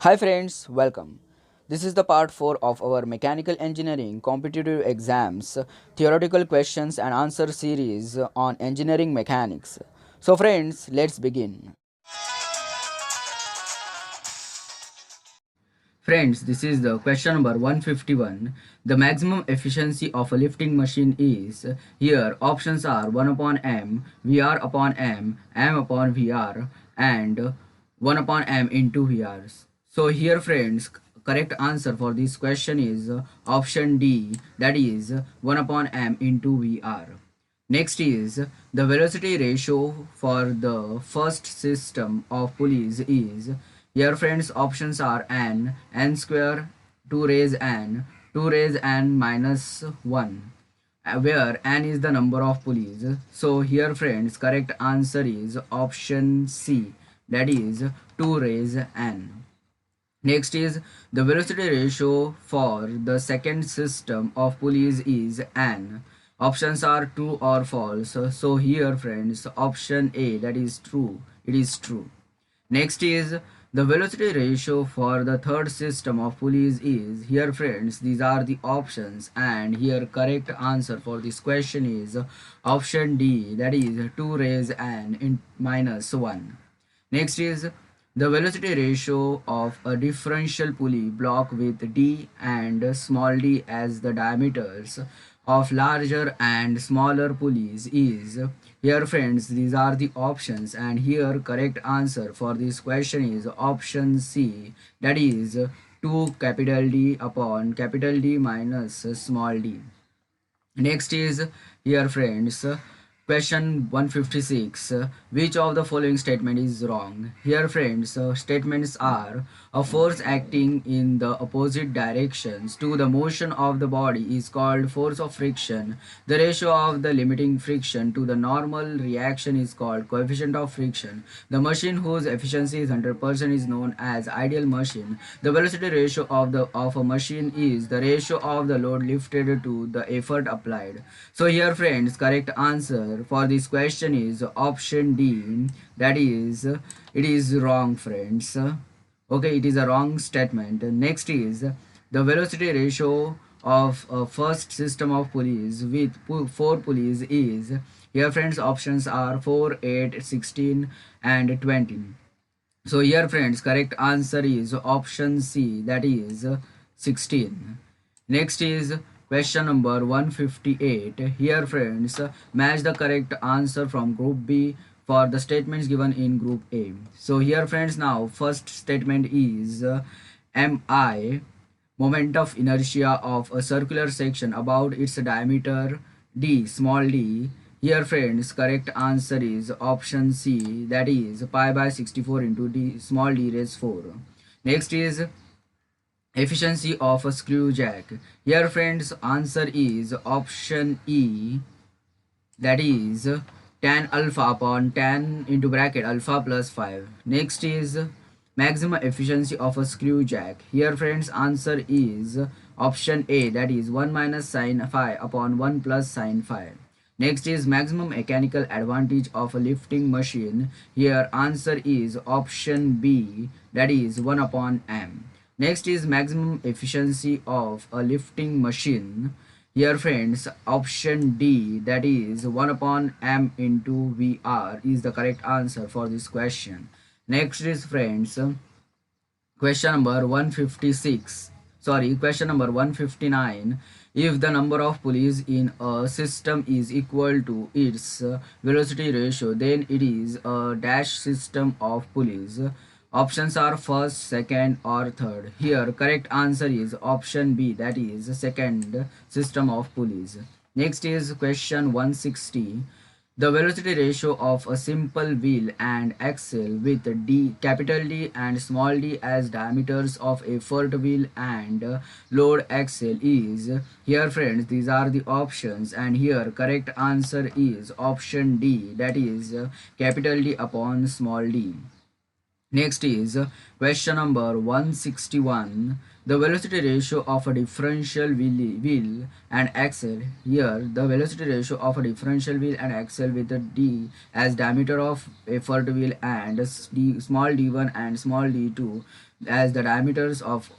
Hi friends, welcome. This is the part 4 of our mechanical engineering competitive exams theoretical questions and answer series on engineering mechanics. So friends, let's begin. Friends, this is the question number 151. The maximum efficiency of a lifting machine is, here options are 1 upon m, Vr upon m upon Vr, and 1 upon m into Vrs. So here friends, correct answer for this question is option D, that is 1 upon m into Vr. Next is the velocity ratio for the first system of pulleys is, here friends options are n square, 2 raise n, 2 raise n minus 1, where n is the number of pulleys. So here friends correct answer is option C, that is 2 raise n. Next is the velocity ratio for the second system of pulleys is n. Options are true or false. So here friends option A, that is true. It is true. Next is the velocity ratio for the third system of pulleys is, here friends these are the options and here correct answer for this question is option D, that is 2 raise n in minus 1. Next is the velocity ratio of a differential pulley block with d and small d as the diameters of larger and smaller pulleys is, here friends these are the options and here correct answer for this question is option C, that is 2 capital D upon capital D minus small d. Next is, here friends, question 156. Which of the following statement is wrong? Here friends, statements are a force acting in the opposite directions to the motion of the body is called force of friction. The ratio of the limiting friction to the normal reaction is called coefficient of friction. The machine whose efficiency is 100% is known as ideal machine. The velocity ratio of a machine is the ratio of the load lifted to the effort applied. So here friends, correct answer for this question is option D, that is it is wrong friends. Okay, it is a wrong statement. Next is the velocity ratio of a first system of pulleys with 4 pulleys is, here friends options are 4, 8, 16 and 20. So here friends correct answer is option C, that is 16. Next is question number 158. Here friends match the correct answer from group B for the statements given in group A. So here friends, now first statement is mi moment of inertia of a circular section about its diameter d small d. Here friends correct answer is option C, that is pi by 64 into d small d raised 4. Next is efficiency of a screw jack. Here friends answer is option E, that is tan alpha upon tan into bracket alpha plus 5. Next is maximum efficiency of a screw jack. Here friends answer is option A, that is 1 minus sine phi upon 1 plus sine phi. Next is maximum mechanical advantage of a lifting machine. Here answer is option B, that is 1 upon m. Next is maximum efficiency of a lifting machine. Here friends option D, that is 1 upon m into Vr is the correct answer for this question. Next is friends question number 156, sorry, question number 159. If the number of pulleys in a system is equal to its velocity ratio, then it is a dash system of pulleys. Options are first, second or third. Here correct answer is option B, that is second system of pulleys. Next is question 160. The velocity ratio of a simple wheel and axle with D, capital D and small d as diameters of a foot wheel and load axle is, here friends these are the options and here correct answer is option D, that is capital D upon small d. Next is question number 161. The velocity ratio of a differential wheel and axle. Here, the velocity ratio of a differential wheel and axle with a D as diameter of effort wheel and small d1 and small d2. as the diameters of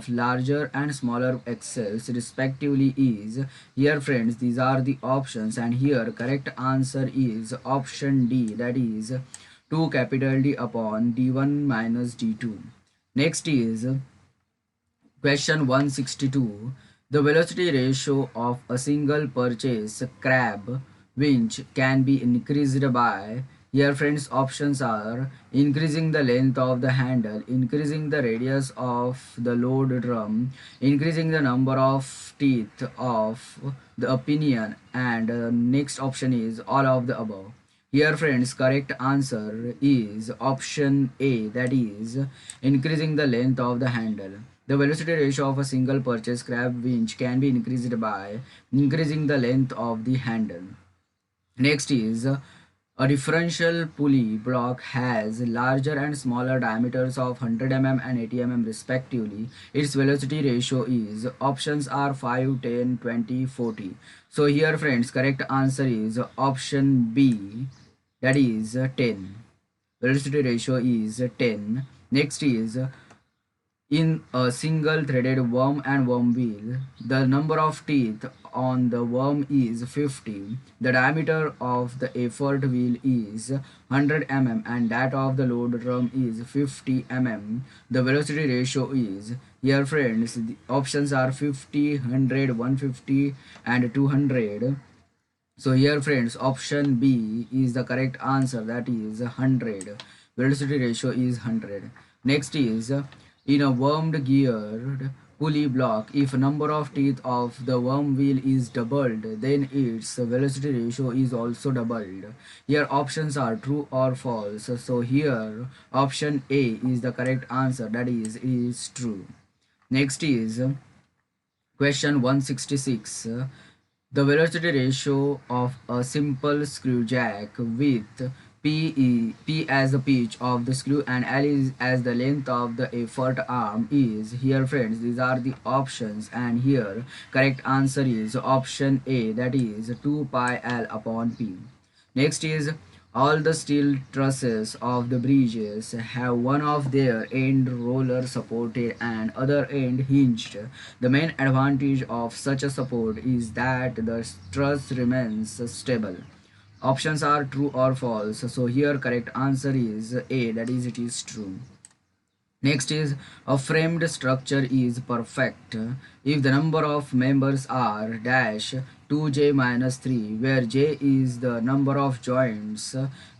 larger and smaller axles respectively is. Here friends, these are the options, and here correct answer is option D, that is 2 capital D upon d1 minus d2. Next is question 162. The velocity ratio of a single purchase crab winch can be increased by. Here friends, options are increasing the length of the handle, increasing the radius of the load drum, increasing the number of teeth of the pinion, and next option is all of the above. Here friends, correct answer is option A, that is increasing the length of the handle. The velocity ratio of a single purchase crab winch can be increased by increasing the length of the handle. Next is a differential pulley block has larger and smaller diameters of 100 mm and 80 mm respectively. Its velocity ratio is, options are 5, 10, 20, 40. So here friends, correct answer is option B, that is 10. Velocity ratio is 10. Next is in a single threaded worm and worm wheel, the number of teeth on the worm is 50. The diameter of the effort wheel is 100 mm and that of the load drum is 50 mm. The velocity ratio is, here friends, the options are 50, 100, 150 and 200. So here friends, option B is the correct answer, that is 100. Velocity ratio is 100. Next is in a wormed geared pulley block, if number of teeth of the worm wheel is doubled, then its velocity ratio is also doubled. Here options are true or false. So here option A is the correct answer, that is true. Next is question 166. The velocity ratio of a simple screw jack with P as the pitch of the screw and L is as the length of the effort arm is. Here friends, these are the options, and here correct answer is option A, that is 2 pi L upon P. Next is all the steel trusses of the bridges have one of their end roller supported and other end hinged. The main advantage of such a support is that the truss remains stable. Options are true or false. So here correct answer is A, that is it is true. Next is a framed structure is perfect if the number of members are dash 2j minus 3, where j is the number of joints,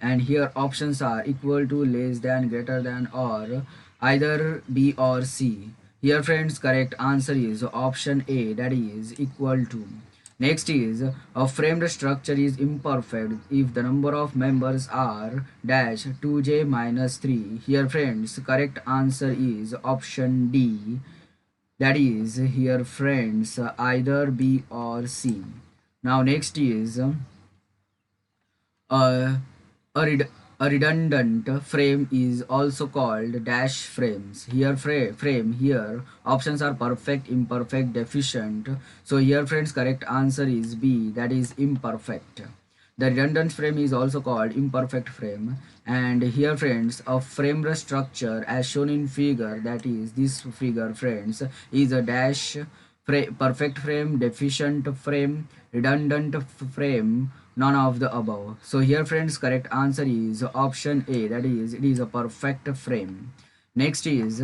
and here options are equal to, less than, greater than, or either B or C. Here friends, correct answer is option A, that is equal to. Next is a framed structure is imperfect if the number of members are dash 2j minus 3. Here friends, correct answer is option D, that is here friends either B or C. Now next is a, a, a redundant frame is also called dash frames. Here frame here options are perfect, imperfect, deficient. So here friends, correct answer is B, that is imperfect. The redundant frame is also called imperfect frame. And here friends, a frame structure as shown in figure, that is this figure friends, is a dash perfect frame, deficient frame, redundant frame, none of the above. So here friends, correct answer is option A, that is it is a perfect frame. Next is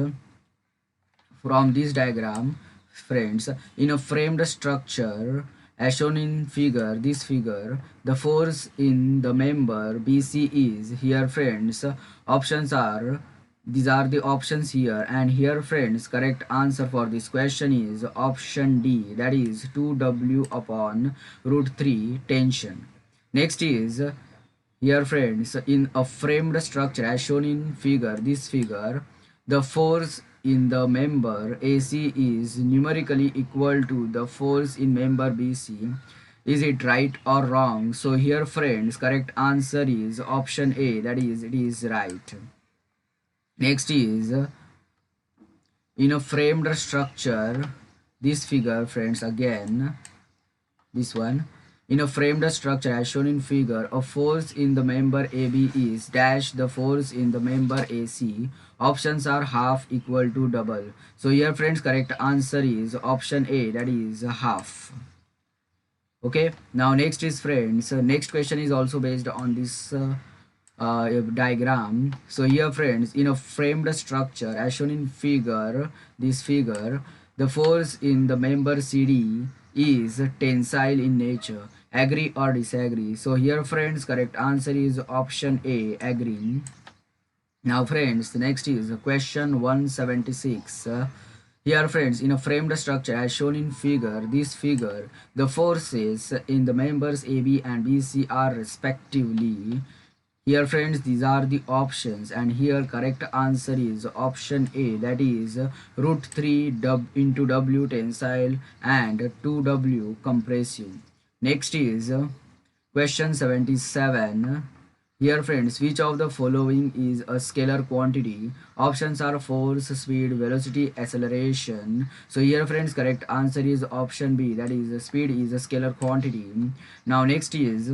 from this diagram friends, in a framed structure as shown in figure, this figure, the force in the member BC is. Here friends, options are, these are the options here, and here friends, correct answer for this question is option D, that is 2W upon root 3 tension. Next is here friends, in a framed structure as shown in figure, this figure, the force in the member AC is numerically equal to the force in member BC. Is it right or wrong? So here friends, correct answer is option A, that is it is right. Next is in a framed structure, this figure friends, again this one, In a framed structure as shown in figure, a force in the member AB is dash the force in the member AC. Options are half equal to double. So here friends, correct answer is option A, that is half. Okay, now next is friends, next question is also based on this diagram. So here friends, in a framed structure as shown in figure, this figure, the force in the member CD is tensile in nature. Agree or disagree? So here friends, correct answer is option A, agree. Now friends, the next is question 176. Here friends, in a framed structure as shown in figure, this figure, the forces in the members AB and BC are respectively. Here friends, these are the options, and here correct answer is option A, that is root 3 into W tensile and 2W compressive. Next is question 77. Here friends, which of the following is a scalar quantity? Options are force, speed, velocity, acceleration. So here friends, correct answer is option B, that is speed is a scalar quantity. Now next is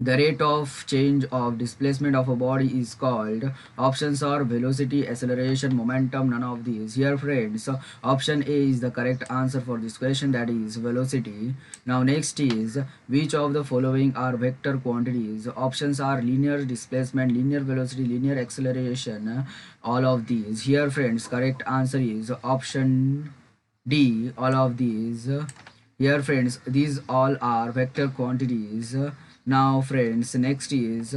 the rate of change of displacement of a body is called. Options are velocity, acceleration, momentum, none of these. Here friends, option A is the correct answer for this question, that is velocity. Now next is which of the following are vector quantities? Options are linear displacement, linear velocity, linear acceleration, all of these. Here friends, correct answer is option D, all of these. Here friends, these all are vector quantities. Now friends, next is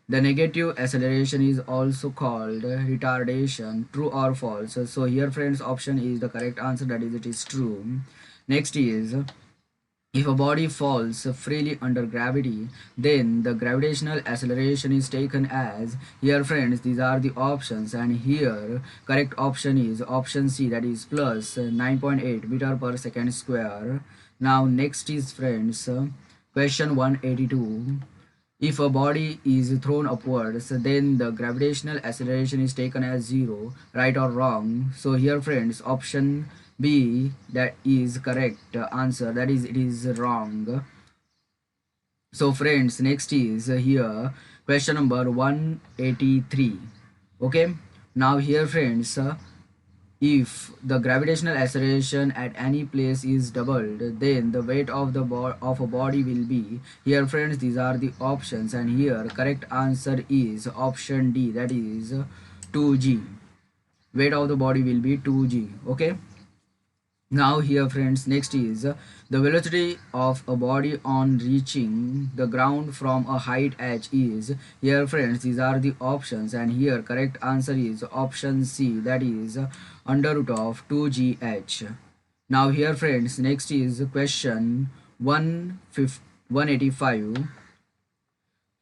the negative acceleration is also called retardation. True or false? So here friends, option is the correct answer, that is it is true. Next is if a body falls freely under gravity, then the gravitational acceleration is taken as. Here friends, these are the options, and here correct option is option C, that is plus 9.8 meter per second square. Now next is friends, question 182. If a body is thrown upwards, then the gravitational acceleration is taken as 0, right or wrong? So here friends, option B, that is correct answer, that is it is wrong. So friends, next is here question number 183. Okay, now here friends, if the gravitational acceleration at any place is doubled, then the weight of the of a body will be. Here friends, these are the options, and here correct answer is option D, that is 2g. Weight of the body will be 2g. Okay, now here friends, next is the velocity of a body on reaching the ground from a height h is. Here friends, these are the options, and here correct answer is option C, that is under root of 2gh. Now here friends, next is question 185.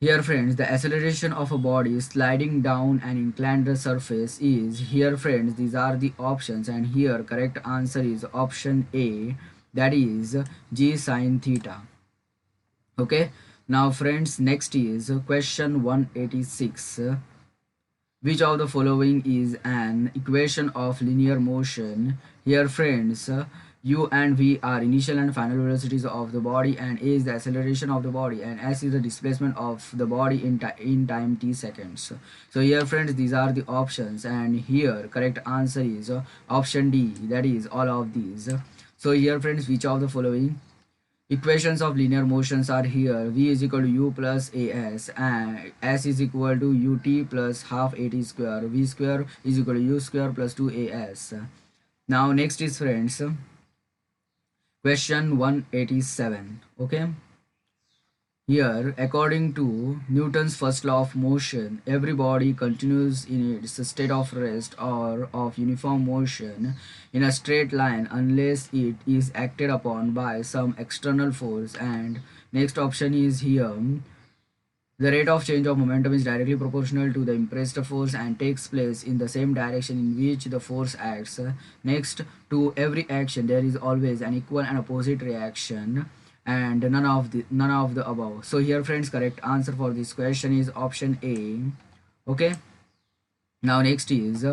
Here friends, the acceleration of a body sliding down an inclined surface is. Here friends, these are the options, and here correct answer is option A, that is g sine theta. Okay, now friends, next is question 186. Which of the following is an equation of linear motion? Here friends, u and v are initial and final velocities of the body, and a is the acceleration of the body, and s is the displacement of the body in time t seconds. So here friends, these are the options, and here correct answer is option D, that is all of these. So here friends, which of the following equations of linear motions are here? V is equal to u plus as, and s is equal to ut plus half at square. V square is equal to u square plus 2as. Now next is friends, question 187. Okay, here according to Newton's first law of motion, every body continues in its state of rest or of uniform motion in a straight line unless it is acted upon by some external force. And next option is here, the rate of change of momentum is directly proportional to the impressed force and takes place in the same direction in which the force acts. Next, to every action there is always an equal and opposite reaction, and none of the above. So here friends, correct answer for this question is option A. Okay, now next is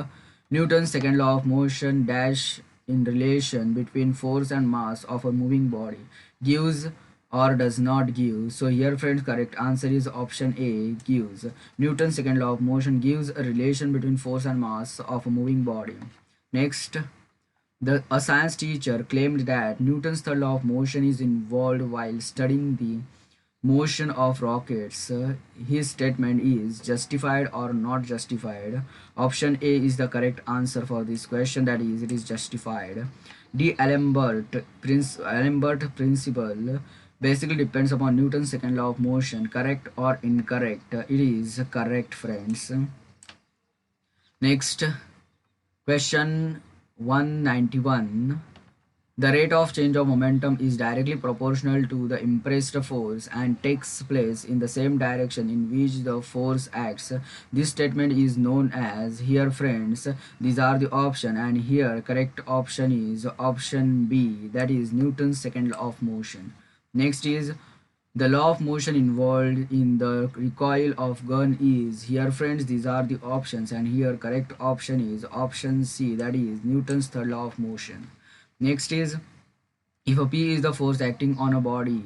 Newton's second law of motion dash in relation between force and mass of a moving body gives or does not give. So here friends, correct answer is option A, gives. Newton's second law of motion gives a relation between force and mass of a moving body. Next, a science teacher claimed that Newton's third law of motion is involved while studying the motion of rockets. His statement is justified or not justified. Option A is the correct answer for this question, that is, it is justified. Alembert principle basically depends upon Newton's second law of motion. Correct or incorrect? It is correct, friends. Next, question 191. The rate of change of momentum is directly proportional to the impressed force and takes place in the same direction in which the force acts. This statement is known as, here friends, these are the option, and here correct option is option B, that is Newton's second law of motion. Next is the law of motion involved in the recoil of gun is, here friends, these are the options, and here correct option is option C, that is Newton's third law of motion. Next is, if a P is the force acting on a body,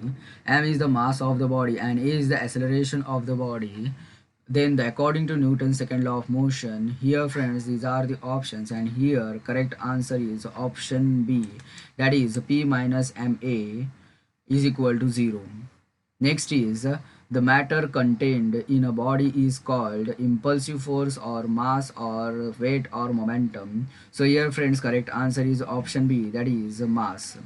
M is the mass of the body, and A is the acceleration of the body, then according to Newton's second law of motion, here friends, these are the options, and here correct answer is option B, that is P minus MA is equal to 0. Next is, the matter contained in a body is called impulsive force or mass or weight or momentum. So here friends, correct answer is option B, that is mass.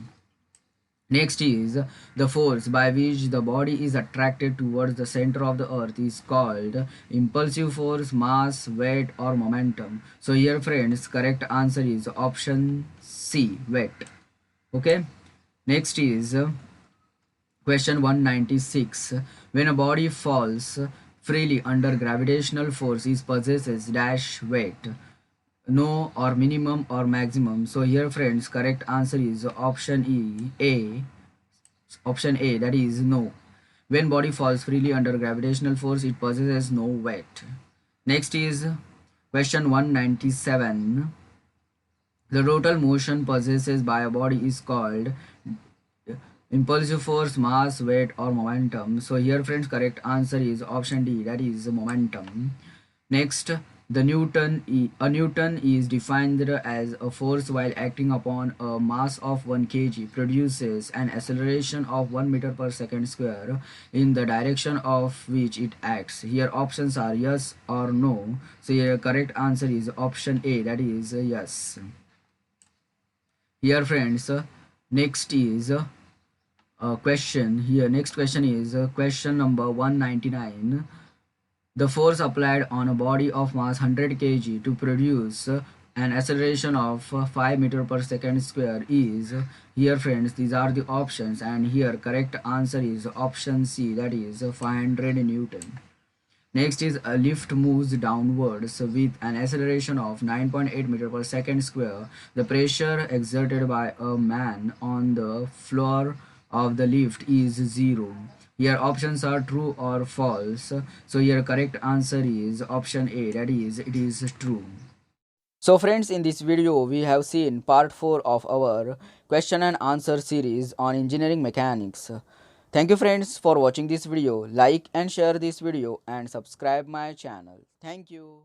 Next is, the force by which the body is attracted towards the center of the earth is called impulsive force, mass, weight or momentum. So here friends, correct answer is option C, weight. Okay. Next is, question 196. When a body falls freely under gravitational force, it possesses dash weight, no or minimum or maximum. So here friends, correct answer is option option A, that is no. When body falls freely under gravitational force, it possesses no weight. Next is question 197. The total motion possessed by a body is called impulsive force, mass, weight or momentum. So here friends, correct answer is option D, that is momentum. Next, a Newton is defined as a force while acting upon a mass of 1 kg produces an acceleration of 1 meter per second square in the direction of which it acts. Here options are yes or no. So here correct answer is option A, that is yes. Here friends, next is question. Here next question is question number 199. The force applied on a body of mass 100 kg to produce an acceleration of 5 meter per second square is, here friends, these are the options, and here correct answer is option C, that is 500 Newton. Next is, a lift moves downwards with an acceleration of 9.8 meter per second square. The pressure exerted by a man on the floor of the lift is 0. Here options are true or false. So here correct answer is option A, that is it is true. So friends, in this video we have seen part 4 of our question and answer series on engineering mechanics. Thank you friends for watching this video. Like and share this video and subscribe my channel. Thank you.